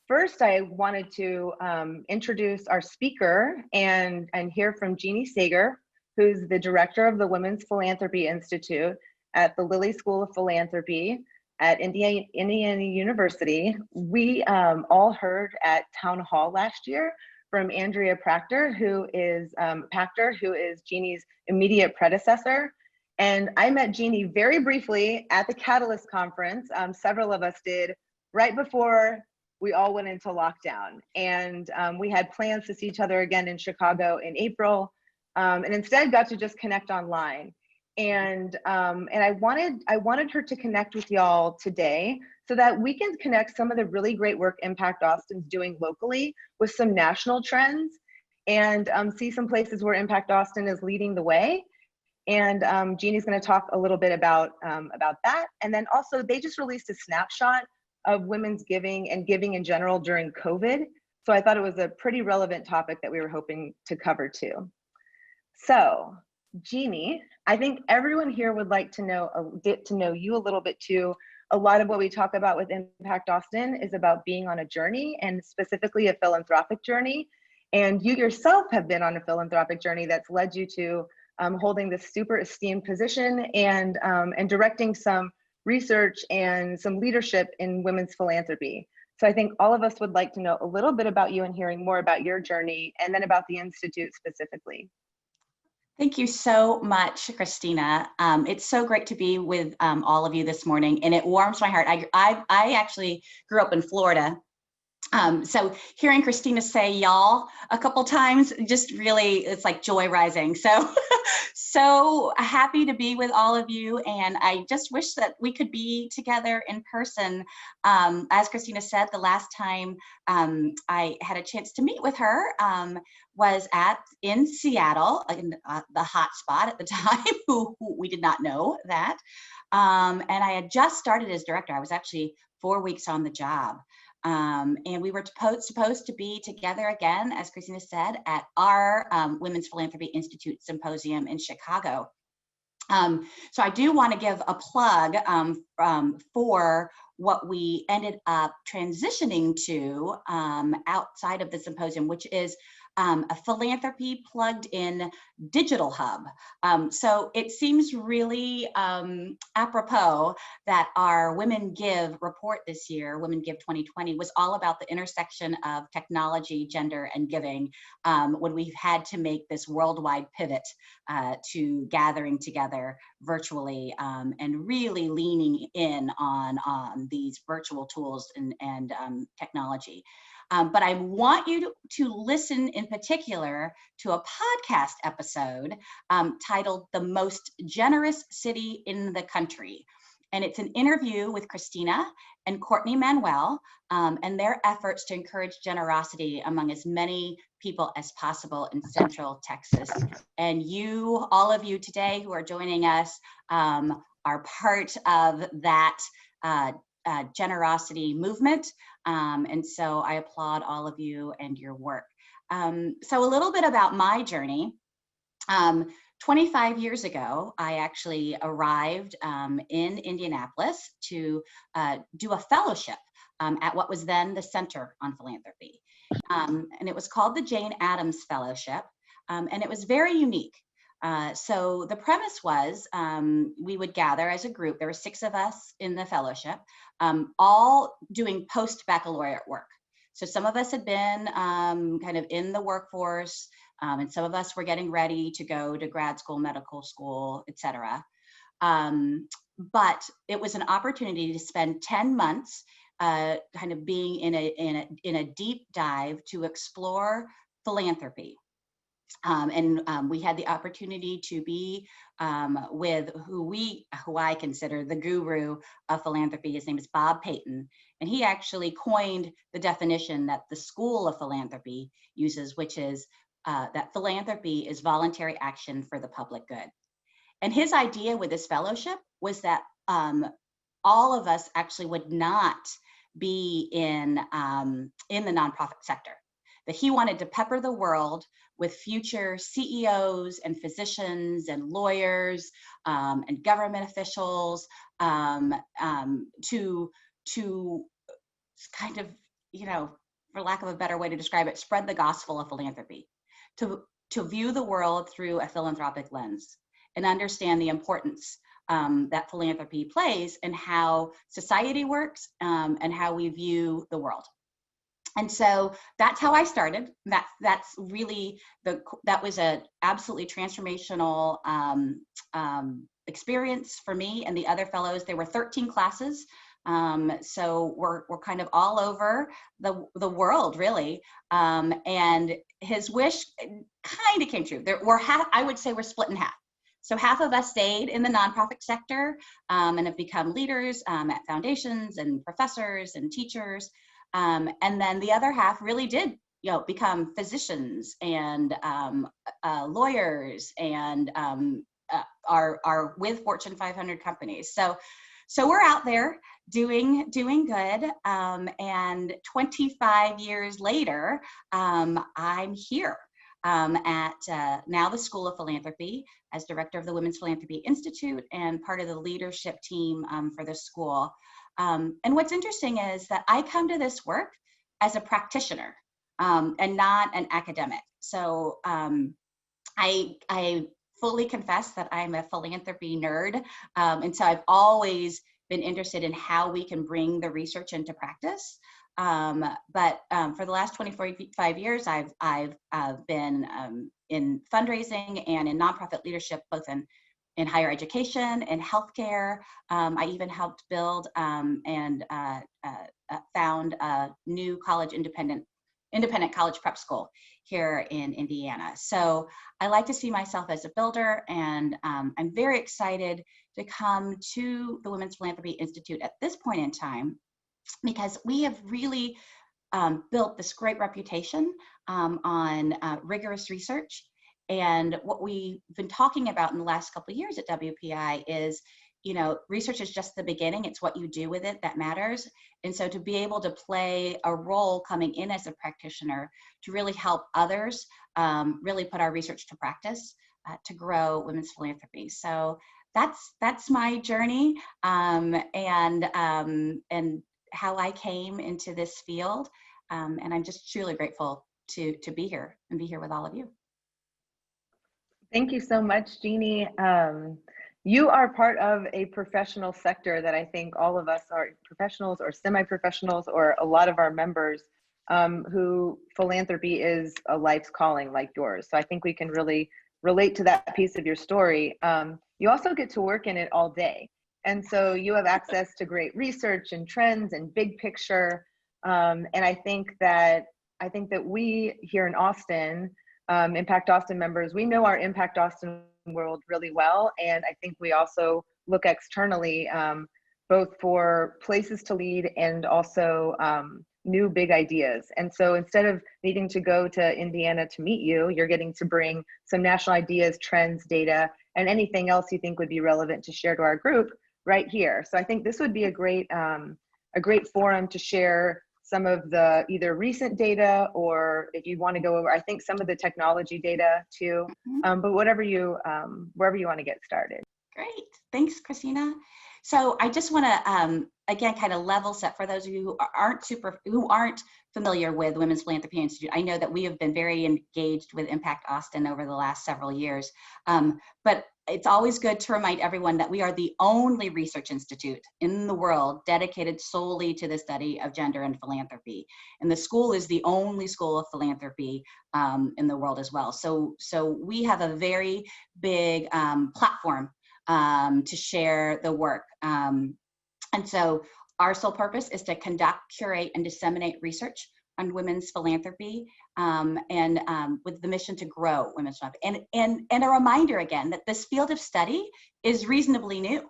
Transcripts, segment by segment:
first I wanted to introduce our speaker and hear from Jeannie Sager, who's the director of the Women's Philanthropy Institute at the Lilly School of Philanthropy at Indiana University. We all heard at Town Hall last year from Andrea Pachter, who is Jeannie's immediate predecessor. And I met Jeannie very briefly at the Catalyst conference. Several of us did, right before we all went into lockdown. And we had plans to see each other again in Chicago in April, and instead got to just connect online. And I wanted her to connect with y'all today so that we can connect some of the really great work Impact Austin's doing locally with some national trends, and see some places where Impact Austin is leading the way. And Jeannie's going to talk a little bit about that. And then also, they just released a snapshot of women's giving and giving in general during COVID. So I thought it was a pretty relevant topic that we were hoping to cover too. So Jeannie, I think everyone here would like to get to know you a little bit too. A lot of what we talk about with Impact Austin is about being on a journey, and specifically a philanthropic journey. And you yourself have been on a philanthropic journey that's led you to holding this super esteemed position and directing some research and some leadership in women's philanthropy. So I think all of us would like to know a little bit about you and hearing more about your journey, and then about the Institute specifically. Thank you so much, Christina. It's so great to be with all of you this morning, and it warms my heart. I actually grew up in Florida. So hearing Christina say y'all a couple times, just really, it's like joy rising. So, so happy to be with all of you. And I just wish that we could be together in person. As Christina said, the last time I had a chance to meet with her was in Seattle, in the hot spot at the time, who we did not know that. And I had just started as director. I was actually 4 weeks on the job. And we were supposed to be together again, as Christina said, at our Women's Philanthropy Institute Symposium in Chicago. So I do want to give a plug for what we ended up transitioning to outside of the symposium, which is a philanthropy plugged in digital hub. So it seems really apropos that our Women Give report this year, Women Give 2020, was all about the intersection of technology, gender, and giving, when we've had to make this worldwide pivot to gathering together virtually and really leaning in on these virtual tools and technology. But I want you to listen in particular to a podcast episode titled "The Most Generous City in the Country." And it's an interview with Christina and Courtney Manuel and their efforts to encourage generosity among as many people as possible in Central Texas. And you, all of you today who are joining us, are part of that generosity movement. And so I applaud all of you and your work. So a little bit about my journey. 25 years ago, I actually arrived in Indianapolis to do a fellowship at what was then the Center on Philanthropy. And it was called the Jane Addams Fellowship. And it was very unique. So the premise was we would gather as a group. There were 6 of us in the fellowship, all doing post-baccalaureate work. So some of us had been kind of in the workforce, and some of us were getting ready to go to grad school, medical school, et cetera. But it was an opportunity to spend 10 months kind of being in a deep dive to explore philanthropy. And we had the opportunity to be with who I consider the guru of philanthropy. His name is Bob Payton, and he actually coined the definition that the School of Philanthropy uses, which is that philanthropy is voluntary action for the public good. And his idea with this fellowship was that all of us actually would not be in the nonprofit sector. That he wanted to pepper the world with future CEOs and physicians and lawyers and government officials to kind of for lack of a better way to describe it, spread the gospel of philanthropy, to view the world through a philanthropic lens and understand the importance that philanthropy plays in how society works and how we view the world. And so that's how I started. That's really that was a absolutely transformational experience for me and the other fellows. There were 13 classes. So we're kind of all over the world, really. And his wish kind of came true. I would say we're split in half. So half of us stayed in the nonprofit sector and have become leaders at foundations and professors and teachers. And then the other half really did, become physicians and lawyers and are with Fortune 500 companies. So we're out there doing good. And 25 years later, I'm here at now the School of Philanthropy as director of the Women's Philanthropy Institute and part of the leadership team for the school. And what's interesting is that I come to this work as a practitioner and not an academic. So I fully confess that I'm a philanthropy nerd. And so I've always been interested in how we can bring the research into practice. But for the last 25 years, I've been in fundraising and in nonprofit leadership, both in higher education and healthcare. I even helped build and found a new college independent college prep school here in Indiana. So I like to see myself as a builder, and I'm very excited to come to the Women's Philanthropy Institute at this point in time, because we have really built this great reputation on rigorous research. And what we've been talking about in the last couple of years at WPI is, research is just the beginning. It's what you do with it that matters. And so to be able to play a role coming in as a practitioner to really help others, really put our research to practice to grow women's philanthropy. So that's my journey and how I came into this field. And I'm just truly grateful to be here and be here with all of you. Thank you so much, Jeannie. You are part of a professional sector that I think all of us are professionals or semi-professionals, or a lot of our members who philanthropy is a life's calling like yours. So I think we can really relate to that piece of your story. You also get to work in it all day. And so you have access to great research and trends and big picture. And I think that we here in Austin, Impact Austin members, we know our Impact Austin world really well. And I think we also look externally, both for places to lead and also new big ideas. And so instead of needing to go to Indiana to meet you, you're getting to bring some national ideas, trends, data, and anything else you think would be relevant to share to our group right here. So I think this would be a great forum to share some of the either recent data, or if you want to go over, I think some of the technology data too, but wherever you want to get started. Great, thanks, Christina. So I just want to again kind of level set for those of you who aren't familiar with Women's Philanthropy Institute. I know that we have been very engaged with Impact Austin over the last several years, but it's always good to remind everyone that we are the only research institute in the world dedicated solely to the study of gender and philanthropy. And the school is the only school of philanthropy in the world as well. So we have a very big platform to share the work. And so our sole purpose is to conduct, curate, and disseminate research on women's philanthropy, and with the mission to grow women's philanthropy. And a reminder again that this field of study is reasonably new.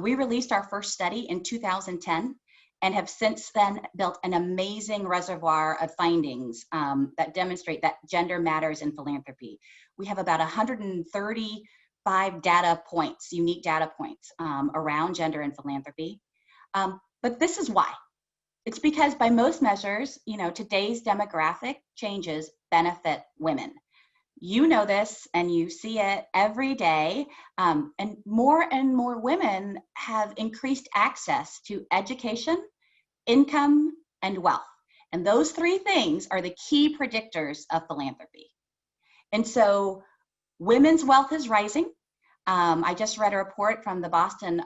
We released our first study in 2010 and have since then built an amazing reservoir of findings that demonstrate that gender matters in philanthropy. We have about 135 data points, unique data points around gender and philanthropy. But this is why. It's because by most measures, today's demographic changes benefit women. You know this and you see it every day. And more women have increased access to education, income, and wealth. And those three things are the key predictors of philanthropy. And so women's wealth is rising. I just read a report from the Boston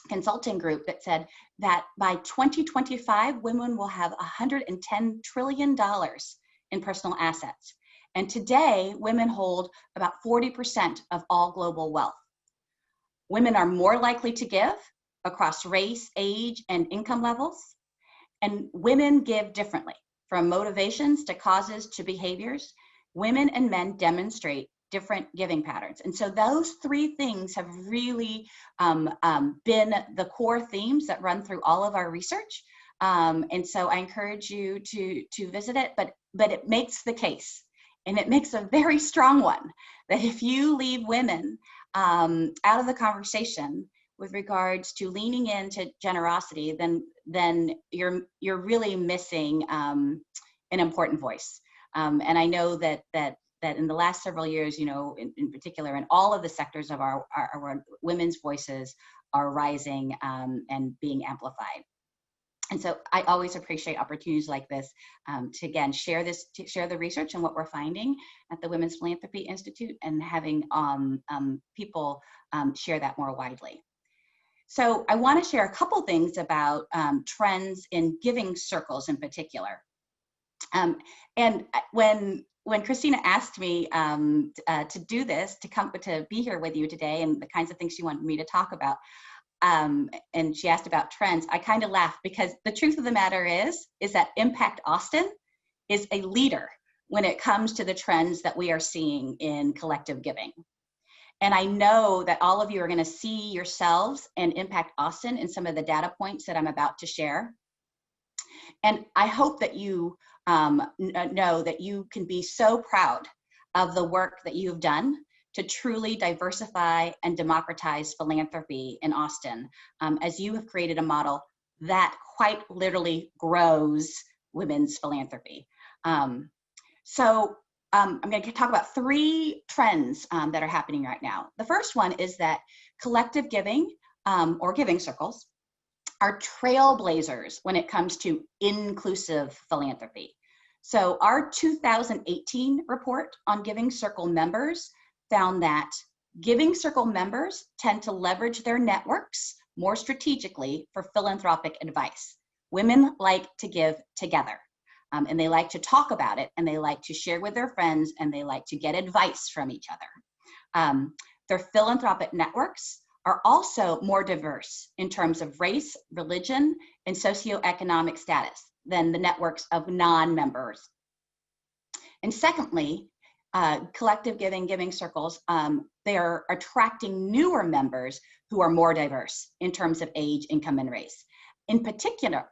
Consulting Group that said that by 2025, women will have $110 trillion in personal assets. And today, women hold about 40% of all global wealth. Women are more likely to give across race, age, and income levels. And women give differently, from motivations to causes to behaviors. Women and men demonstrate different giving patterns. And so those three things have really been the core themes that run through all of our research. And so I encourage you to visit it, but it makes the case, and it makes a very strong one, that if you leave women out of the conversation with regards to leaning into generosity, then you're really missing an important voice. And I know that in the last several years, you know, in particular, in all of the sectors of our women's voices are rising and being amplified. And so I always appreciate opportunities like this to again share the research and what we're finding at the Women's Philanthropy Institute, and having people share that more widely. So I want to share a couple things about trends in giving circles in particular. And when Christina asked me to do this, to be here with you today, and the kinds of things she wanted me to talk about, and she asked about trends, I kind of laughed, because the truth of the matter is that Impact Austin is a leader when it comes to the trends that we are seeing in collective giving. And I know that all of you are going to see yourselves in Impact Austin in some of the data points that I'm about to share. And I hope that you know that you can be so proud of the work that you've done to truly diversify and democratize philanthropy in Austin, as you have created a model that quite literally grows women's philanthropy. So I'm going to talk about three trends that are happening right now. The first one is that collective giving or giving circles are trailblazers when it comes to inclusive philanthropy. So our 2018 report on Giving Circle members found that Giving Circle members tend to leverage their networks more strategically for philanthropic advice. Women like to give together, and they like to talk about it, and they like to share with their friends, and they like to get advice from each other. Their philanthropic networks are also more diverse in terms of race, religion, and socioeconomic status than the networks of non-members. And secondly, collective giving circles, they are attracting newer members who are more diverse in terms of age, income, and race. In particular,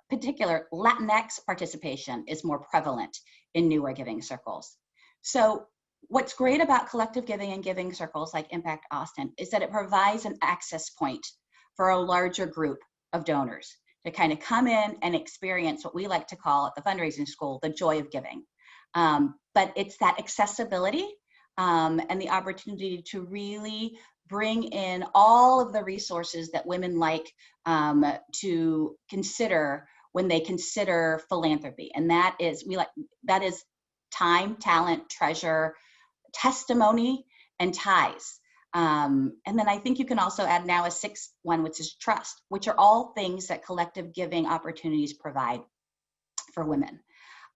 Latinx participation is more prevalent in newer giving circles. So what's great about collective giving and giving circles like Impact Austin is that it provides an access point for a larger group of donors to kind of come in and experience what we like to call at the fundraising school, the joy of giving. But it's that accessibility and the opportunity to really bring in all of the resources that women like to consider when they consider philanthropy. And that is time, talent, treasure, testimony, and ties. And then I think you can also add now a sixth one, which is trust, which are all things that collective giving opportunities provide for women.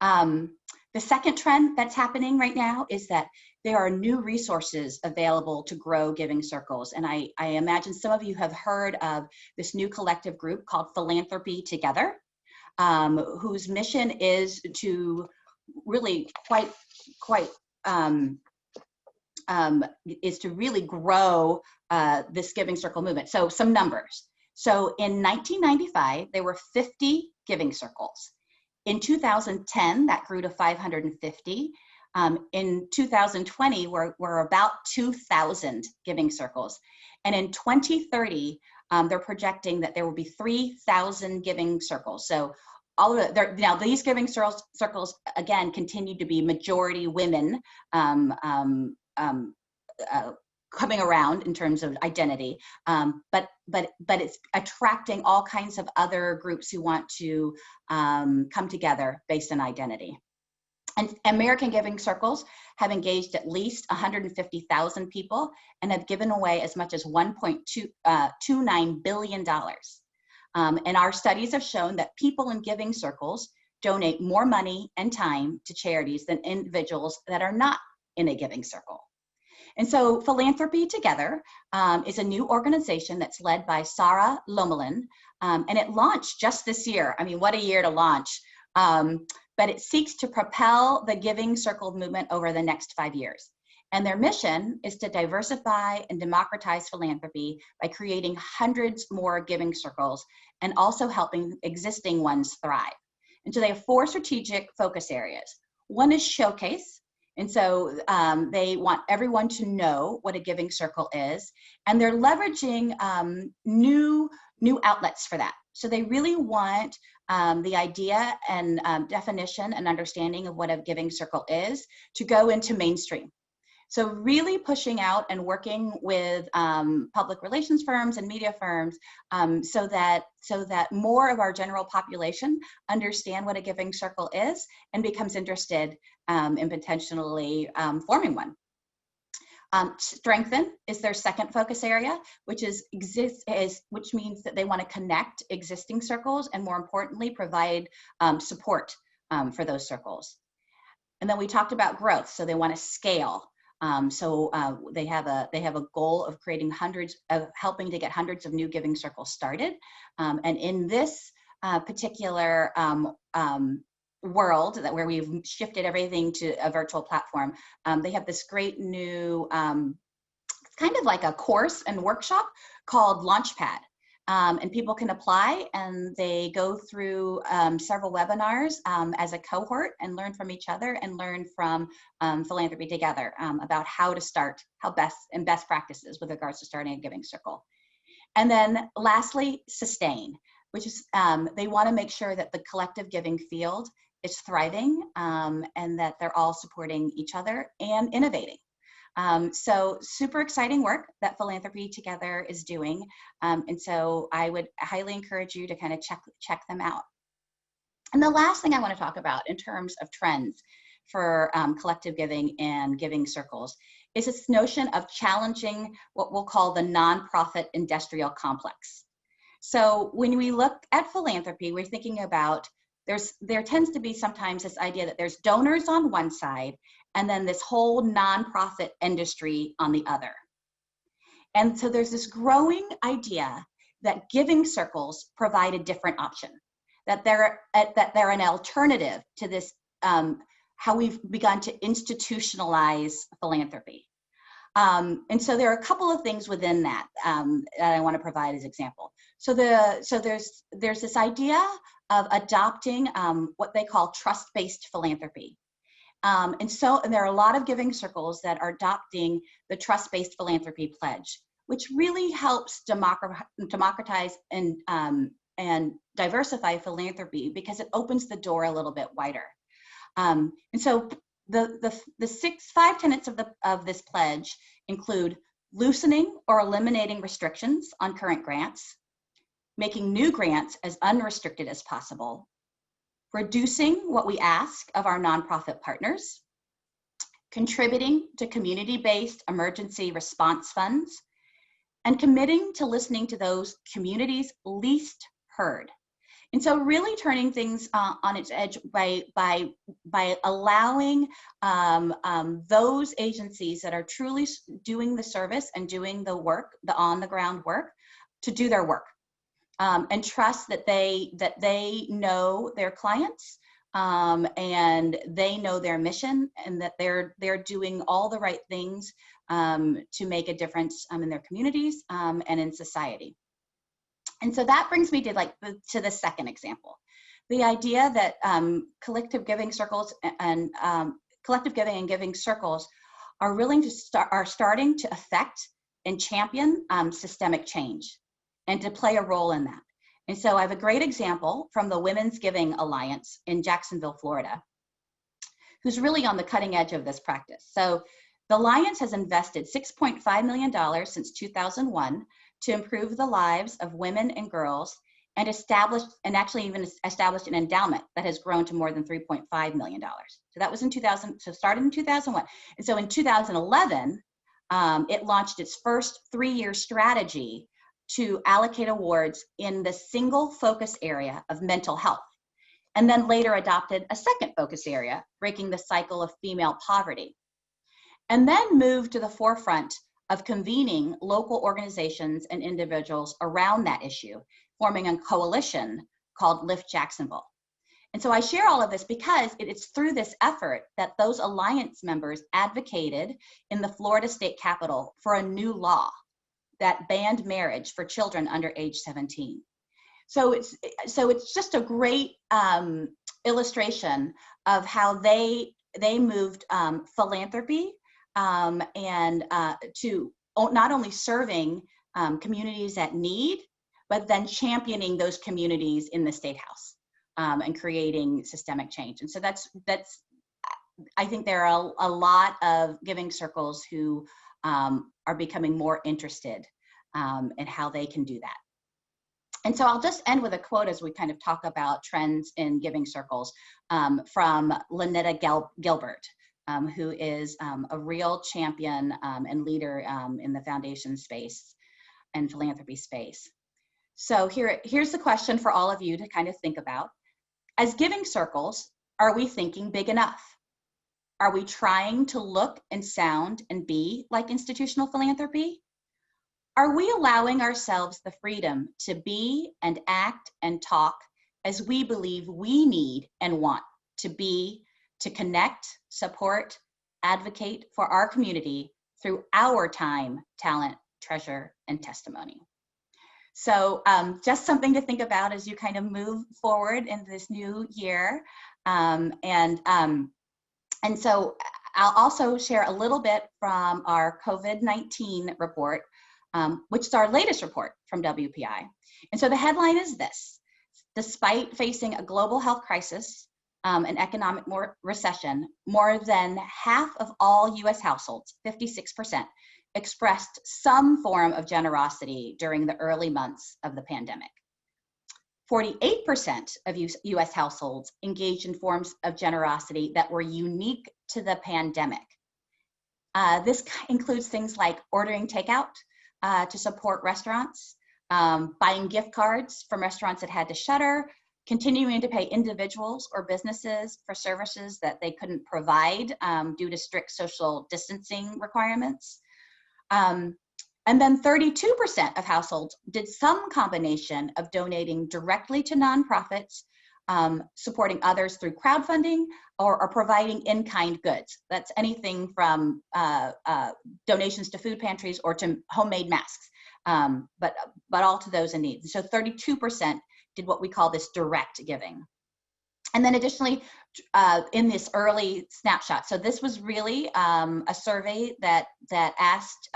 The second trend that's happening right now is that there are new resources available to grow giving circles. And I imagine some of you have heard of this new collective group called Philanthropy Together, whose mission is to really is to really grow this giving circle movement. So some numbers. So in 1995, there were 50 giving circles. In 2010, that grew to 550. In 2020, we're about 2,000 giving circles. And in 2030, they're projecting that there will be 3,000 giving circles. So all of now these giving circles, again, continue to be majority women coming around in terms of identity, but it's attracting all kinds of other groups who want to come together based on identity. And American Giving Circles have engaged at least 150,000 people and have given away as much as $1.29 billion. And our studies have shown that people in giving circles donate more money and time to charities than individuals that are not in a giving circle. And so Philanthropy Together is a new organization that's led by Sarah Lomelin, and it launched just this year. I mean, what a year to launch. But it seeks to propel the giving circle movement over the next 5 years. And their mission is to diversify and democratize philanthropy by creating hundreds more giving circles and also helping existing ones thrive. And so they have 4 strategic focus areas. One is showcase. And so they want everyone to know what a giving circle is. And they're leveraging new outlets for that. So they really want the idea and definition and understanding of what a giving circle is to go into mainstream. So really pushing out and working with public relations firms and media firms so that more of our general population understand what a giving circle is and becomes interested in potentially forming one. Strengthen is their second focus area, which means that they want to connect existing circles and, more importantly, provide support for those circles. And then we talked about growth, so they want to scale. They have a goal of creating helping to get hundreds of new giving circles started. And in this particular world where we've shifted everything to a virtual platform, they have this great new kind of like a course and workshop called Launchpad. And people can apply and they go through several webinars as a cohort and learn from each other and learn from Philanthropy Together about how to start, best practices with regards to starting a giving circle. And then lastly, sustain, which is they want to make sure that the collective giving field is thriving and that they're all supporting each other and innovating. So super exciting work that Philanthropy Together is doing. And so I would highly encourage you to kind of check them out. And the last thing I want to talk about in terms of trends for collective giving and giving circles is this notion of challenging what we'll call the nonprofit industrial complex. So when we look at philanthropy, we're thinking about there tends to be sometimes this idea that there's donors on one side and then this whole nonprofit industry on the other. And so there's this growing idea that giving circles provide a different option, that they're an alternative to this, how we've begun to institutionalize philanthropy. And so there are a couple of things within that that I want to provide as example. So there's this idea of adopting what they call trust-based philanthropy. And there are a lot of giving circles that are adopting the trust-based philanthropy pledge, which really helps democratize and diversify philanthropy because it opens the door a little bit wider. And so the 5 tenets of this pledge include loosening or eliminating restrictions on current grants, making new grants as unrestricted as possible, reducing what we ask of our nonprofit partners, contributing to community-based emergency response funds, and committing to listening to those communities least heard. And so really turning things on its edge by allowing those agencies that are truly doing the service and doing the work, the on-the-ground work, to do their work. And trust that they know their clients and they know their mission and that they're doing all the right things to make a difference in their communities and in society. And so that brings me to the second example, the idea that collective giving circles and collective giving and giving circles are starting to affect and champion systemic change and to play a role in that. And so I have a great example from the Women's Giving Alliance in Jacksonville, Florida, who's really on the cutting edge of this practice. So The Alliance has invested $6.5 million since 2001 to improve the lives of women and girls, and actually even established an endowment that has grown to more than $3.5 million. So that was in 2000, so started in 2001. And so in 2011, it launched its first 3-year strategy to allocate awards in the single focus area of mental health, and then later adopted a second focus area, breaking the cycle of female poverty, and then moved to the forefront of convening local organizations and individuals around that issue, forming a coalition called Lift Jacksonville. And so I share all of this because it's through this effort that those Alliance members advocated in the Florida State Capitol for a new law that banned marriage for children under age 17. So it's just a great illustration of how they moved philanthropy and to not only serving communities at need, but then championing those communities in the State House and creating systemic change. And so that's I think there are a lot of giving circles who are becoming more interested in how they can do that. And so I'll just end with a quote as we kind of talk about trends in giving circles from Lynetta Gilbert, who is a real champion and leader in the foundation space and philanthropy space. So here's the question for all of you to kind of think about. As giving circles, are we thinking big enough? Are we trying to look and sound and be like institutional philanthropy? Are we allowing ourselves the freedom to be and act and talk as we believe we need and want to be, to connect, support, advocate for our community through our time, talent, treasure, and testimony? So just something to think about as you kind of move forward in this new year. And so I'll also share a little bit from our COVID-19 report, which is our latest report from WPI. And so the headline is this: despite facing a global health crisis and economic recession, more than half of all US households, 56%, expressed some form of generosity during the early months of the pandemic. 48% of US households engaged in forms of generosity that were unique to the pandemic. This includes things like ordering takeout to support restaurants, buying gift cards from restaurants that had to shutter, continuing to pay individuals or businesses for services that they couldn't provide due to strict social distancing requirements. And then 32% of households did some combination of donating directly to nonprofits, supporting others through crowdfunding, or providing in-kind goods. That's anything from donations to food pantries or to homemade masks, but all to those in need. So 32% did what we call this direct giving. And then additionally, in this early snapshot, so this was really a survey that asked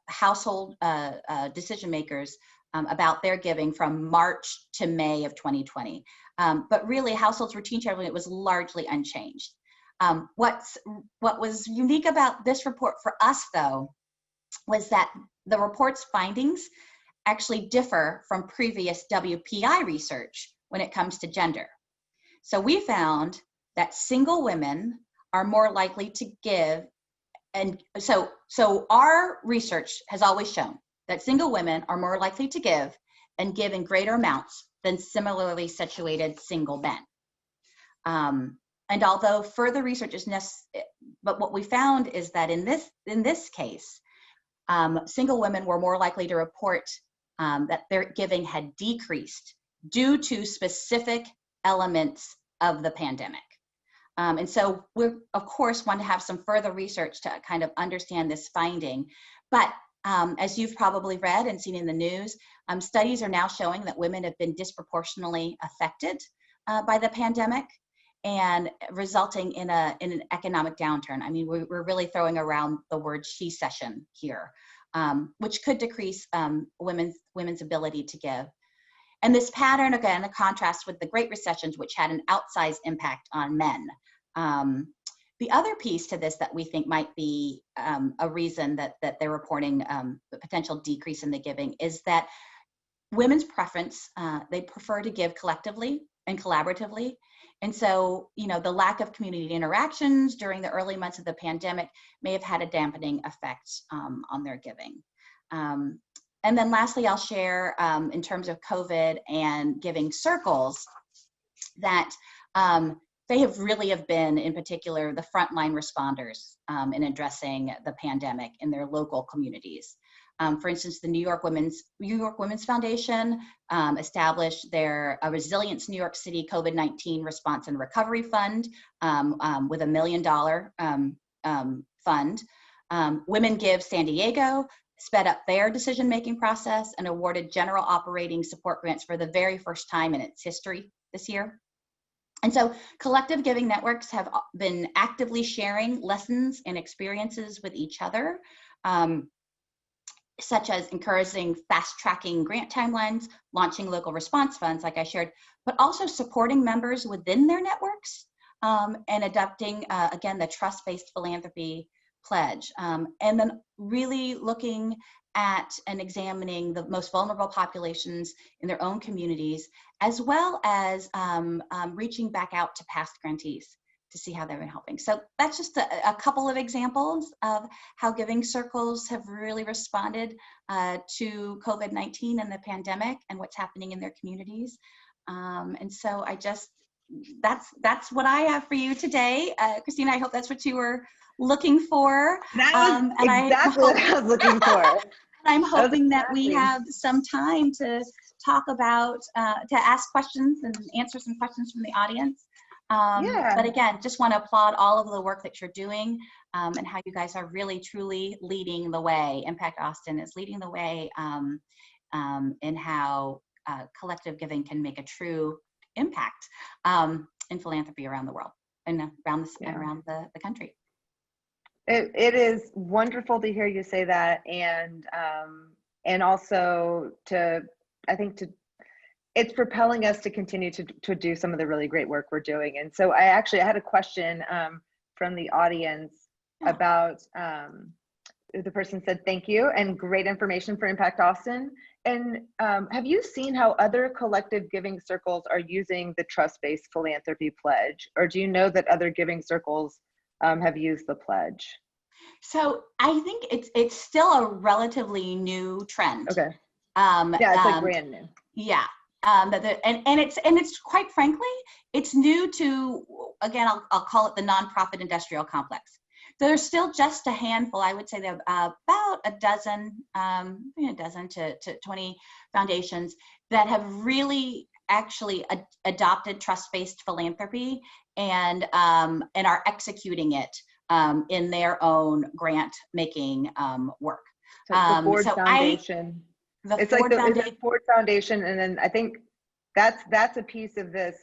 household decision makers about their giving from March to May of 2020. But really, households' routine traveling was largely unchanged. What was unique about this report for us, though, was that the report's findings actually differ from previous WPI research when it comes to gender. So we found that single women are more likely to give, and so our research has always shown that single women are more likely to give and give in greater amounts than similarly situated single men. And although further research is necessary, but what we found is that in this case, single women were more likely to report that their giving had decreased due to specific elements of the pandemic. And so we, of course, want to have some further research to kind of understand this finding. But as you've probably read and seen in the news, studies are now showing that women have been disproportionately affected by the pandemic and resulting in an economic downturn. I mean, we're really throwing around the word she-cession here, which could decrease women's ability to give. And this pattern, again, a contrast with the Great Recessions, which had an outsized impact on men. The other piece to this that we think might be a reason that they're reporting the potential decrease in the giving is that women's preference, they prefer to give collectively and collaboratively. And so, the lack of community interactions during the early months of the pandemic may have had a dampening effect on their giving. And then lastly, I'll share in terms of COVID and giving circles that they have been, in particular, the frontline responders in addressing the pandemic in their local communities. For instance, the New York Women's Foundation established their Resilience New York City COVID-19 Response and Recovery Fund with $1 million fund. Women Give San Diego sped up their decision-making process and awarded general operating support grants for the very first time in its history this year. And so collective giving networks have been actively sharing lessons and experiences with each other, such as encouraging fast-tracking grant timelines, launching local response funds, like I shared, but also supporting members within their networks and adopting, again, the Trust-Based Philanthropy Pledge. And then really looking at and examining the most vulnerable populations in their own communities, as well as reaching back out to past grantees to see how they've been helping. So that's just a couple of examples of how giving circles have really responded to COVID-19 and the pandemic and what's happening in their communities. And so that's what I have for you today. Christina, I hope that's what you were looking for. That was exactly what I was looking for. I'm hoping that we have some time to talk about, to ask questions and answer some questions from the audience. But again, just want to applaud all of the work that you're doing and how you guys are really, truly leading the way. Impact Austin is leading the way in how collective giving can make a true impact in philanthropy around the world and around the country. It is wonderful to hear you say that, and also it's propelling us to continue to do some of the really great work we're doing. And so I had a question from the audience about, the person said, thank you and great information for Impact Austin. And have you seen how other collective giving circles are using the Trust-Based Philanthropy Pledge? Or do you know that other giving circles have used the pledge? So I think it's still a relatively new trend. Okay. It's like brand new. Yeah. And it's quite frankly, it's new to, again, I'll call it the nonprofit industrial complex. There's still just a handful, I would say there are about a dozen to 20 foundations that have really actually adopted trust-based philanthropy and are executing it in their own grant making work. So the Ford Foundation. It's like the Ford Foundation, and then I think that's a piece of this.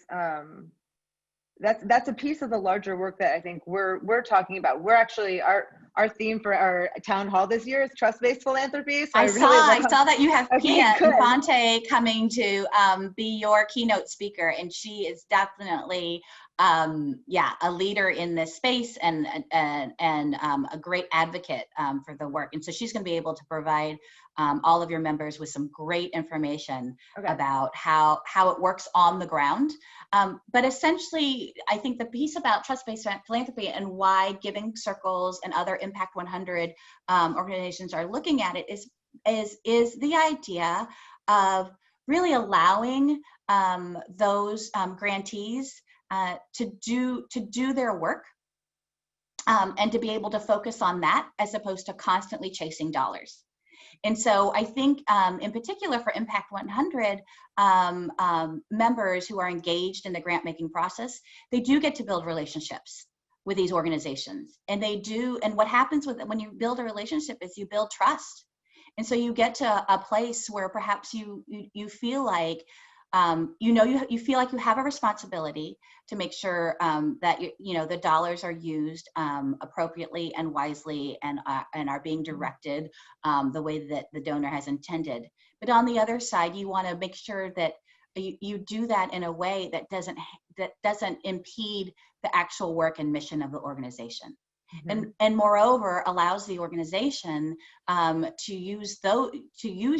That's a piece of the larger work that I think we're talking about. We're actually our theme for our town hall this year is trust-based philanthropy. So I saw that you have Pia Infante coming to be your keynote speaker, and she is definitely a leader in this space and a great advocate for the work. And so she's going to be able to provide all of your members with some great information about how it works on the ground. But essentially, I think the piece about trust-based philanthropy and why giving circles and other Impact 100 organizations are looking at it is the idea of really allowing those grantees to do their work and to be able to focus on that as opposed to constantly chasing dollars. And so I think in particular for Impact 100 members who are engaged in the grant making process, they do get to build relationships with these organizations. And they do, and what happens when you build a relationship is you build trust. And so you get to a place where perhaps you feel like you feel like you have a responsibility to make sure that the dollars are used appropriately and wisely and are being directed the way that the donor has intended. But on the other side, you want to make sure that you do that in a way that doesn't impede the actual work and mission of the organization. And moreover allows the organization to use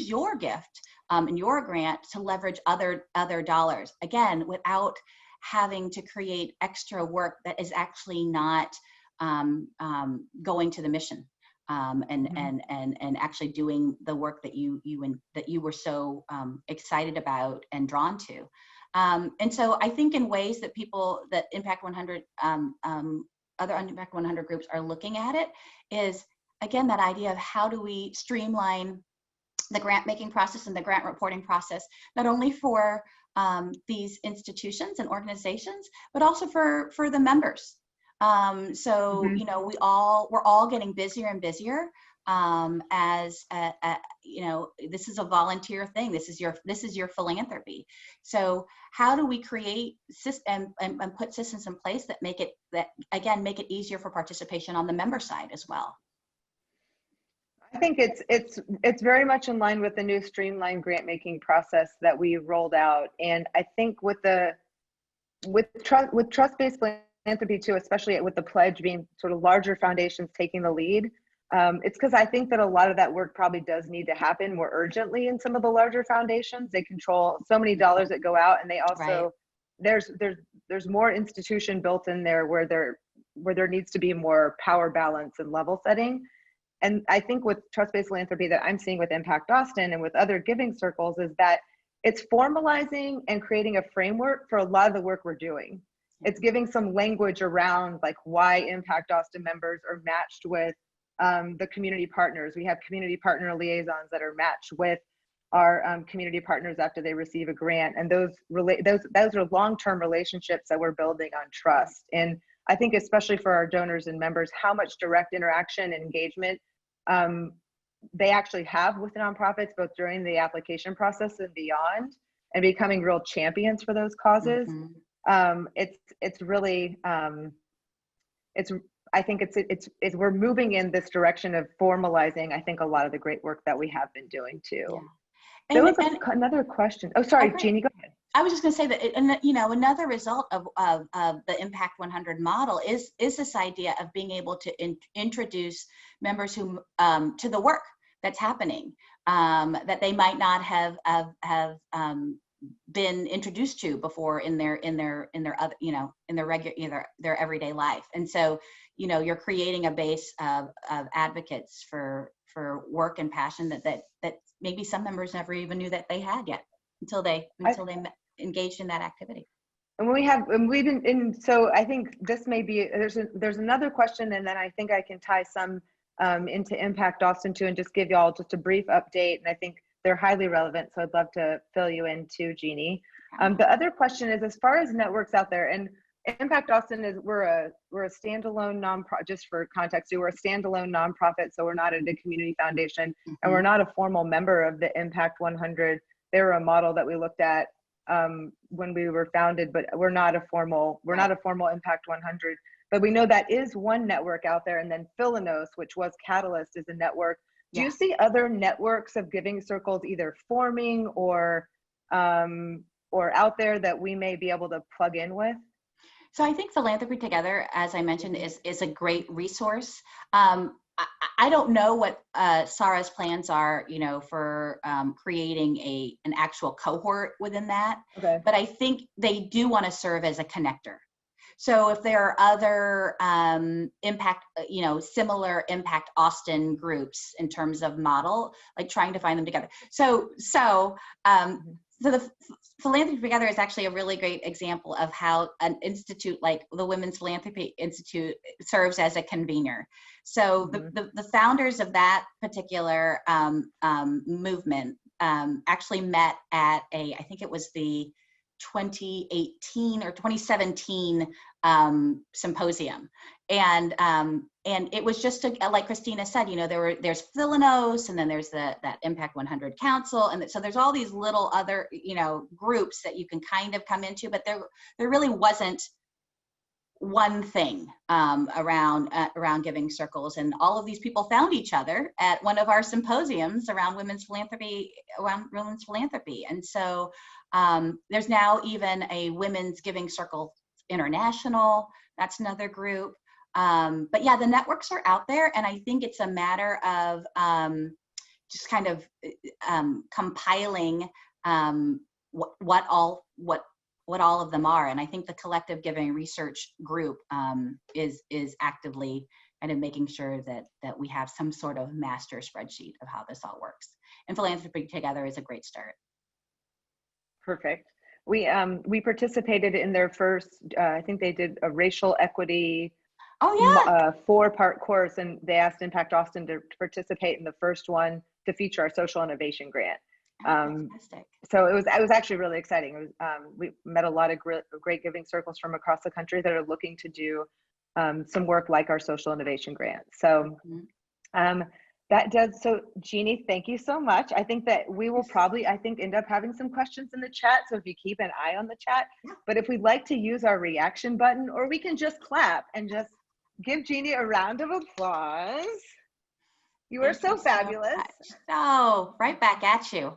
your gift and your grant to leverage other dollars, again, without having to create extra work that is actually not going to the mission and actually doing the work that you were so excited about and drawn to. And so I think in ways that Impact 100 other Impact 100 groups are looking at it is, again, that idea of how do we streamline the grant making process and the grant reporting process, not only for these institutions and organizations, but also for the members. So, you know, we're all getting busier and busier as you know, this is a volunteer thing. This is your philanthropy. So how do we create and put systems in place that make it easier for participation on the member side as well? I think it's very much in line with the new streamlined grant making process that we rolled out, and I think with trust-based philanthropy too, especially with the pledge being sort of larger foundations taking the lead. It's because I think that a lot of that work probably does need to happen more urgently in some of the larger foundations. They control so many dollars that go out, and they also there's more institution built in there where there needs to be more power balance and level setting. And I think with trust-based philanthropy that I'm seeing with Impact Austin and with other giving circles is that it's formalizing and creating a framework for a lot of the work we're doing. It's giving some language around like why Impact Austin members are matched with the community partners. We have community partner liaisons that are matched with our community partners after they receive a grant, and those are long-term relationships that we're building on trust. And I think especially for our donors and members, how much direct interaction and engagement they actually have with nonprofits, both during the application process and beyond, and becoming real champions for those causes. It's really I think we're moving in this direction of formalizing, I think, a lot of the great work that we have been doing too. Yeah. There was another question. Oh, sorry, okay. Jeannie, go ahead. I was just going to say that, you know, another result of the Impact 100 model is this idea of being able to introduce members who to the work that's happening that they might not have been introduced to before in their other, you know, in their everyday life. And so, you know, you're creating a base of advocates for work and passion that maybe some members never even knew that they had yet until they engaged in that activity. And we've been in, so I think this may be, there's another question, and then I think I can tie some into Impact Austin too, and just give y'all just a brief update. And I think they're highly relevant, so I'd love to fill you in too, Jeannie. The other question is, as far as networks out there, and Impact Austin is, we're a standalone nonprofit, just for context, we're a standalone nonprofit, so we're not a community foundation, and we're not a formal member of the Impact 100. They were a model that we looked at when we were founded, but we're not a formal Impact 100. But we know that is one network out there, and then Philanos, which was Catalyst, is a network. Do you see other networks of giving circles either forming or out there that we may be able to plug in with? So I think Philanthropy Together, as I mentioned, is a great resource. I don't know what Sarah's plans are, you know, for creating an actual cohort within that. Okay. But I think they do want to serve as a connector. So if there are other similar Impact Austin groups in terms of model, like trying to find them together. So the Philanthropy Together is actually a really great example of how an institute like the Women's Philanthropy Institute serves as a convener. So the founders of that particular movement actually met at I think it was the 2018 or 2017 symposium, and it was just like Christina said, you know, there's Philanos, and then there's that Impact 100 Council, and so there's all these little other, you know, groups that you can kind of come into, but there really wasn't one thing around giving circles, and all of these people found each other at one of our symposiums around women's philanthropy, and so There's now even a Women's Giving Circle International. That's another group. But yeah, the networks are out there, and I think it's a matter of just kind of compiling what all of them are. And I think the Collective Giving Research Group is actively kind of making sure that we have some sort of master spreadsheet of how this all works. And Philanthropy Together is a great start. Perfect. We participated in their first, I think they did a racial equity 4-part course, and they asked Impact Austin to participate in the first one to feature our social innovation grant. So it was actually really exciting. It was, we met a lot of great giving circles from across the country that are looking to do some work like our social innovation grant. So so Jeannie, thank you so much. I think that we will probably, end up having some questions in the chat. So if you keep an eye on the chat, but if we'd like to use our reaction button, or we can just clap and just give Jeannie a round of applause. You are so fabulous. Oh, right back at you.